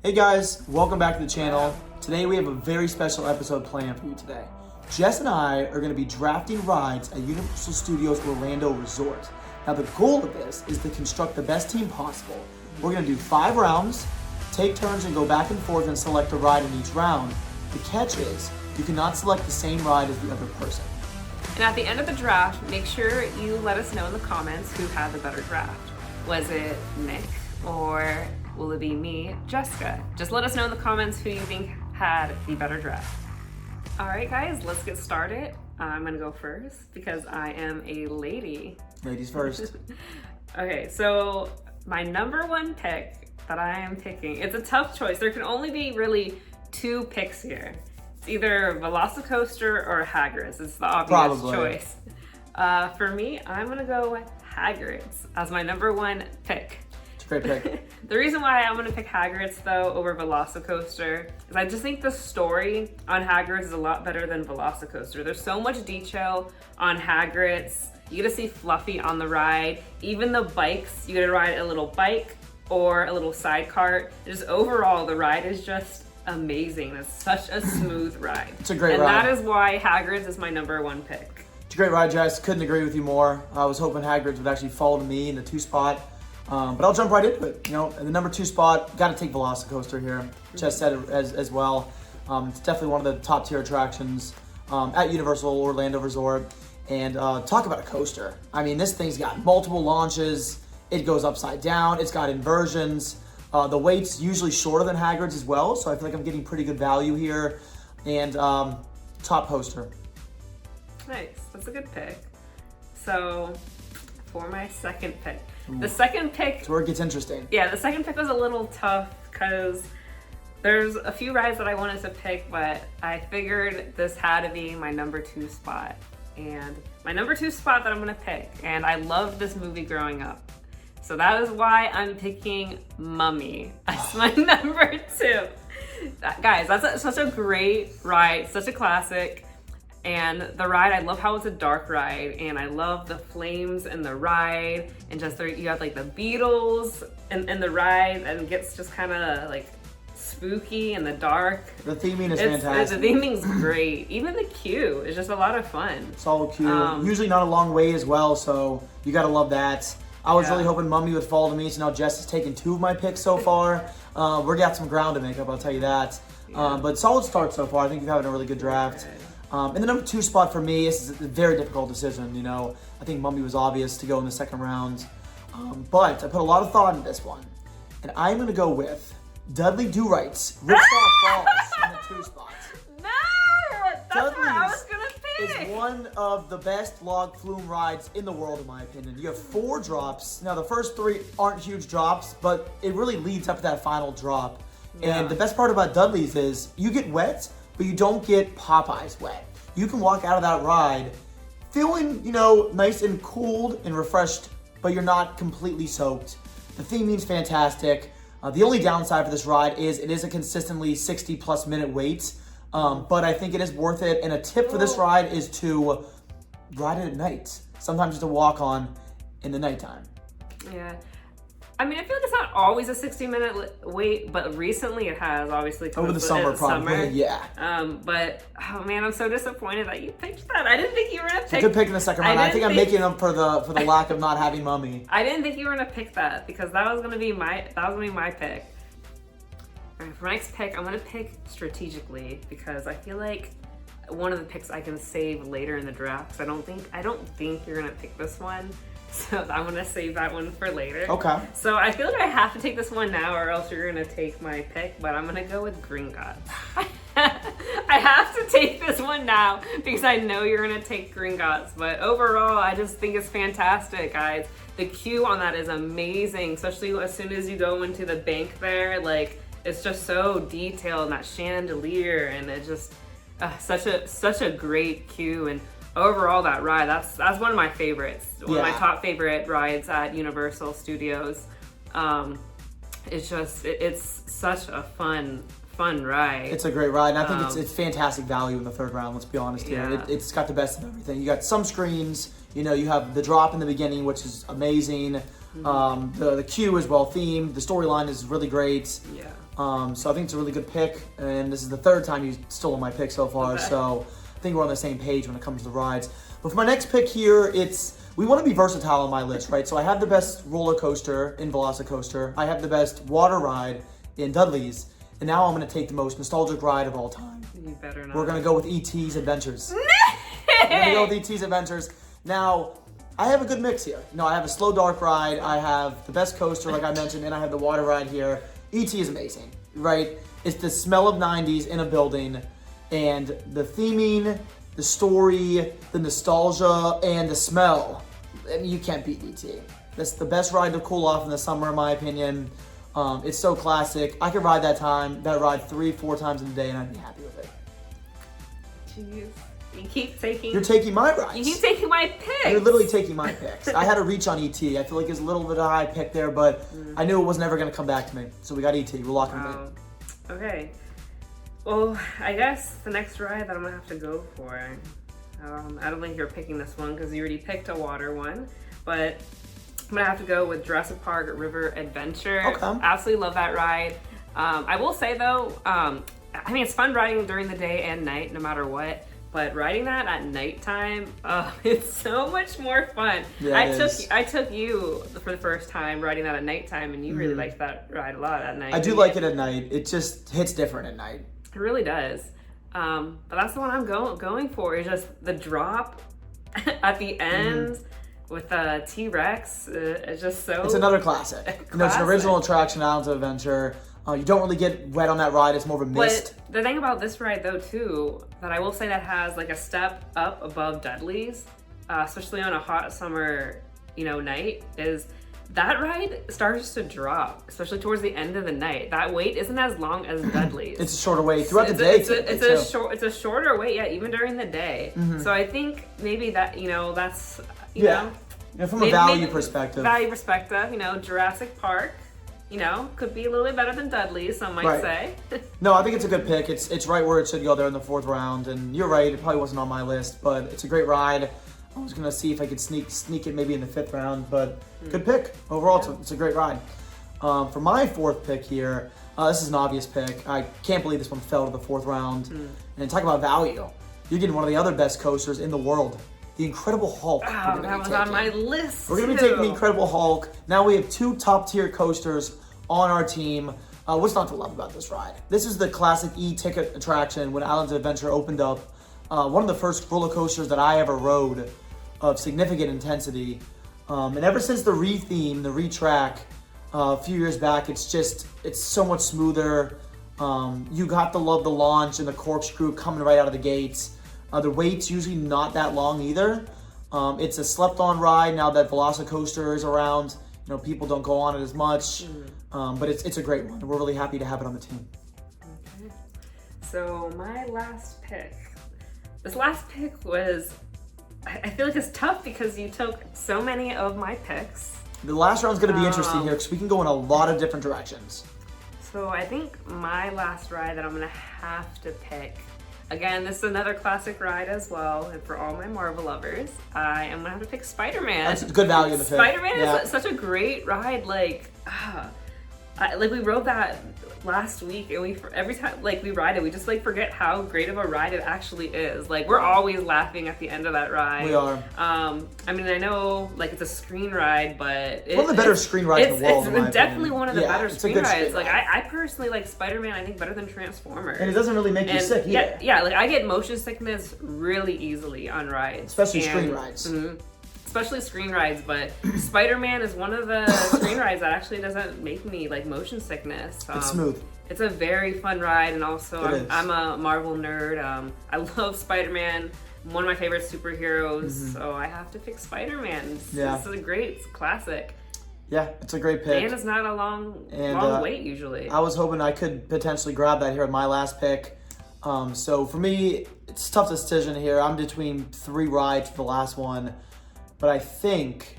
Hey guys, welcome back to the channel. Today we have a very special episode planned for you today. Jess and I are going to be drafting rides at Universal Studios Orlando Resort. Now the goal of this is to construct the best team possible. We're going to do 5 rounds, take turns and go back and forth and select a ride in each round. The catch is, you cannot select the same ride as the other person. And at the end of the draft, make sure you let us know in the comments who had the better draft. Was it Nick or will it be me, Jessica? Just let us know in the comments who you think had the better draft. All right, guys, let's get started. I'm gonna go first because I am a lady. Ladies first. Okay, so my number one pick that I am picking, it's a tough choice. There can only be really 2 picks here. It's either Velocicoaster or Hagrid's. It's the obvious choice. For me, I'm gonna go with Hagrid's as my number one pick. Great pick. The reason why I'm gonna pick Hagrid's though over Velocicoaster is I just think the story on Hagrid's is a lot better than Velocicoaster. There's so much detail on Hagrid's. You get to see Fluffy on the ride. Even the bikes, you get to ride a little bike or a little side cart. Just overall, the ride is just amazing. It's such a smooth ride. It's a great ride. ride. And that is why Hagrid's is my number one pick. It's a great ride, Jess. Couldn't agree with you more. I was hoping Hagrid's would actually fall to me in the 2 spot. But I'll jump right into it. You know, in the number 2 spot, got to take Velocicoaster here. Jess said it as well. It's definitely one of the top tier attractions at Universal Orlando Resort. And talk about a coaster. I mean, this thing's got multiple launches. It goes upside down. It's got inversions. The weight's usually shorter than Hagrid's as well, so I feel like I'm getting pretty good value here. And top poster. Nice. That's a good pick. So, for my second pick. The second pick... That's where it gets interesting. Yeah, the second pick was a little tough because there's a few rides that I wanted to pick, but I figured this had to be my number 2 spot. And my number 2 spot that I'm gonna pick, and I loved this movie growing up. So that is why I'm picking Mummy as my number 2. Guys, that's such a great ride, such a classic. And the ride, I love how it's a dark ride, and I love the flames in the ride, and just you have like the Beatles in the ride, and it gets just kind of like spooky in the dark. The theming is fantastic. The theming's great. Even the queue is just a lot of fun. Solid queue. Usually not a long wait as well, so you gotta love that. I was really hoping Mummy would fall to me, so now Jess has taken 2 of my picks so far. We're got some ground to make up, I'll tell you that. But solid start so far. I think you're having a really good draft. Okay. In the number 2 spot for me, this is a very difficult decision. You know, I think Mummy was obvious to go in the second round, but I put a lot of thought into this one, and I'm going to go with Dudley Do-Right's Ripsaw Falls in the 2 spot. No, that's what I was gonna pick. Is one of the best log flume rides in the world, in my opinion. You have 4 drops. Now the first 3 aren't huge drops, but it really leads up to that final drop. Yeah. And the best part about Dudley's is you get wet, but you don't get Popeye's wet. You can walk out of that ride feeling, you know, nice and cooled and refreshed, but you're not completely soaked. The theming's fantastic. The only downside for this ride is it is a consistently 60+ minute wait, but I think it is worth it. And a tip for this ride is to ride it at night. Sometimes just to walk on in the nighttime. Yeah. I mean, I feel like it's not always a 60-minute wait, but recently it has, obviously. Over the summer, probably, yeah. But, oh man, I'm so disappointed that you picked that. I didn't think you were gonna pick. It's a good pick in the second round. I think I'm making up for the lack of not having Mummy. I didn't think you were gonna pick that because that was gonna be my pick. All right, for my next pick, I'm gonna pick strategically because I feel like one of the picks I can save later in the draft. Because I don't think you're gonna pick this one. So I'm gonna save that one for later. Okay. So I feel like I have to take this one now or else you're gonna take my pick, but I'm gonna go with Gringotts. I have to take this one now because I know you're gonna take Gringotts, but overall I just think it's fantastic, guys. The queue on that is amazing, especially as soon as you go into the bank there. Like, it's just so detailed, and that chandelier, and it just such a great queue. And overall, that ride, that's one of my favorites. One of my top favorite rides at Universal Studios. It's such a fun ride. It's a great ride, and I think it's fantastic value in the 3rd round, let's be honest here. Yeah. It's got the best of everything. You got some screens, you know, you have the drop in the beginning, which is amazing. The queue is well themed, the storyline is really great. Yeah. So I think it's a really good pick, and this is the third time you've stolen my pick so far, Okay. so I think we're on the same page when it comes to the rides. But for my next pick here, we want to be versatile on my list, right? So I have the best roller coaster in Velocicoaster. I have the best water ride in Dudley's. And now I'm going to take the most nostalgic ride of all time. You better not. We're going to go with E.T.'s Adventures. We're going to go with E.T.'s Adventures. Now, I have a good mix here. I have a slow dark ride. I have the best coaster, like I mentioned, and I have the water ride here. E.T. is amazing, right? It's the smell of 90s in a building, and the theming, the story, the nostalgia, and the smell. I mean, you can't beat E.T. That's the best ride to cool off in the summer, in my opinion. It's so classic. I could ride that ride 3-4 times in a day, and I'd be happy with it. Jeez. You keep taking... You're taking my rides. You keep taking my picks. You're literally taking my picks. I had a reach on E.T. I feel like it's a little bit of a high pick there, but I knew it was never going to come back to me. So we got E.T. We're locking it in. Okay. Well, I guess the next ride that I'm going to have to go for... I don't think you're picking this one because you already picked a water one, but... I'm gonna have to go with Jurassic Park River Adventure. Okay. Absolutely love that ride. I will say though, I mean, it's fun riding during the day and night, no matter what. But riding that at nighttime, it's so much more fun. Yeah, I took you for the first time riding that at nighttime, and you really liked that ride a lot at night. I do like it at night. It just hits different at night. It really does. But that's the one I'm going for. Is just the drop at the end. With T-Rex, it's just so... It's another classic. It's an original attraction, Islands of Adventure. You don't really get wet on that ride. It's more of a mist. But the thing about this ride, though, too, that I will say that has like a step up above Dudley's, especially on a hot summer, night, is that ride starts to drop, especially towards the end of the night. That wait isn't as long as Dudley's. It's a shorter wait throughout the day. It's a shorter wait, yeah, even during the day. So I think maybe that that's. From a value perspective. Jurassic Park, could be a little bit better than Dudley, some might say. No, I think it's a good pick. It's right where it should go there in the 4th round. And you're right, it probably wasn't on my list, but it's a great ride. I was gonna see if I could sneak it maybe in the 5th round, but good pick. Overall, it's a great ride. For my 4th pick here, this is an obvious pick. I can't believe this one fell to the 4th round. And talk about value. You're getting one of the other best coasters in the world. The Incredible Hulk. Oh, that was on my list. We're going to be taking the Incredible Hulk. Now we have 2 top-tier coasters on our team. What's not to love about this ride? This is the classic e-ticket attraction when Islands of Adventure opened up. One of the first roller coasters that I ever rode of significant intensity. And ever since the re-theme, the re-track, a few years back, it's so much smoother. You got to love the launch and the corkscrew coming right out of the gates. The wait's usually not that long either. It's a slept-on ride now that Velocicoaster is around. People don't go on it as much, but it's a great one. We're really happy to have it on the team. Okay. So my last pick. This last pick was, I feel like it's tough because you took so many of my picks. The last round's going to be interesting here because we can go in a lot of different directions. So I think my last ride that I'm going to have to pick. Again, this is another classic ride as well, and for all my Marvel lovers, I am gonna have to pick Spider-Man. That's good value in the pick. Spider-Man is such a great ride. We rode that last week, and every time we ride it, we just forget how great of a ride it actually is. We're always laughing at the end of that ride. We are. I mean, I know it's a screen ride, but it's one of the better screen rides in the world. It's definitely one of the better screen rides. Ride. I personally like Spider-Man. I think better than Transformers. And it doesn't really make you sick either. Yeah. I get motion sickness really easily on rides, especially screen rides. Especially screen rides, but Spider-Man is one of the screen rides that actually doesn't make me motion sickness. It's smooth. It's a very fun ride, and also I'm a Marvel nerd. I love Spider-Man, one of my favorite superheroes, so I have to pick Spider-Man. This is a great classic. Yeah, it's a great pick. And it's not a long wait usually. I was hoping I could potentially grab that here at my last pick. So for me, it's a tough decision here. I'm between 3 rides for the last one. But I think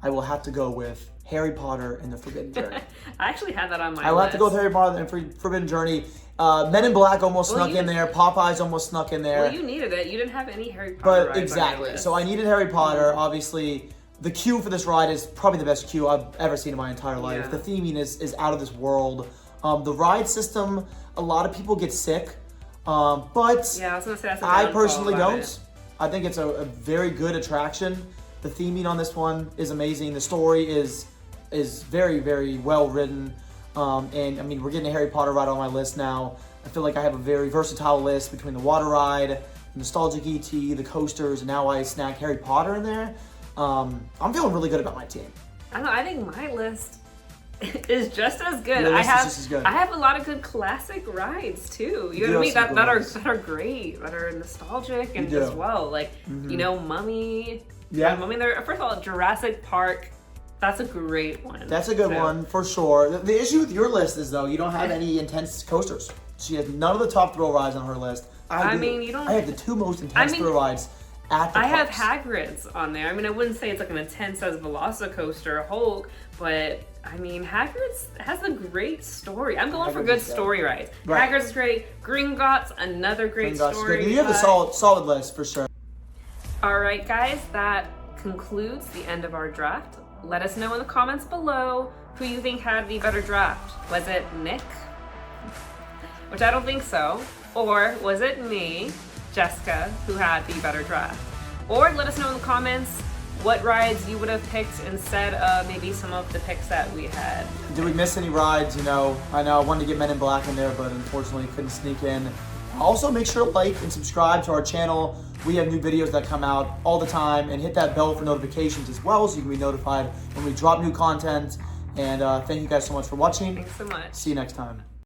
I will have to go with Harry Potter and the Forbidden Journey. I actually had that on my list. I will have to go with Harry Potter and Forbidden Journey. Men in Black almost snuck in there. Popeyes almost snuck in there. Well, you needed it. You didn't have any Harry Potter rides exactly. on your list. So I needed Harry Potter. Obviously, the queue for this ride is probably the best queue I've ever seen in my entire life. The theming is out of this world. The ride system, a lot of people get sick, but Yeah, I was gonna say that's a I downfall personally about don't. it. I think it's a very good attraction. The theming on this one is amazing. The story is very, very well written. And I mean, we're getting a Harry Potter ride on my list now. I feel like I have a very versatile list between the water ride, nostalgic ET, the coasters, and now I snagged Harry Potter in there. I'm feeling really good about my team. I don't know. I think my list is just as good. Your I list is have just as good. I have a lot of good classic rides too. You know what I mean? have some That good are ones. that are great, that are nostalgic and You do. as well. Like you know, Mummy. Yeah. Mummy. There. First of all, Jurassic Park. That's a great one. That's a good So- one for sure. The issue with your list is though you don't have any intense coasters. She has none of the top thrill rides on her list. I do. mean, you don't- I have the two most intense thrill rides at the I have parks. Hagrid's on there. I mean, I wouldn't say it's like an intense as Velocicoaster Hulk, but I mean, Hagrid's has a great story. I'm going for Hagrid's good is good. story rides. Right. Hagrid's is great. Gringotts, another great Gringotts is story. good. You have a ride. solid list for sure. All right, guys, that concludes the end of our draft. Let us know in the comments below who you think had the better draft. Was it Nick? Which I don't think so. Or was it me, Jessica, who had the better draft? Or let us know in the comments what rides you would have picked instead of maybe some of the picks that we had. Did we miss any rides? You know, I wanted to get Men in Black in there, but unfortunately couldn't sneak in. Also, make sure to like and subscribe to our channel. We have new videos that come out all the time, and hit that bell for notifications as well so you can be notified when we drop new content. And thank you guys so much for watching. Thanks so much. See you next time.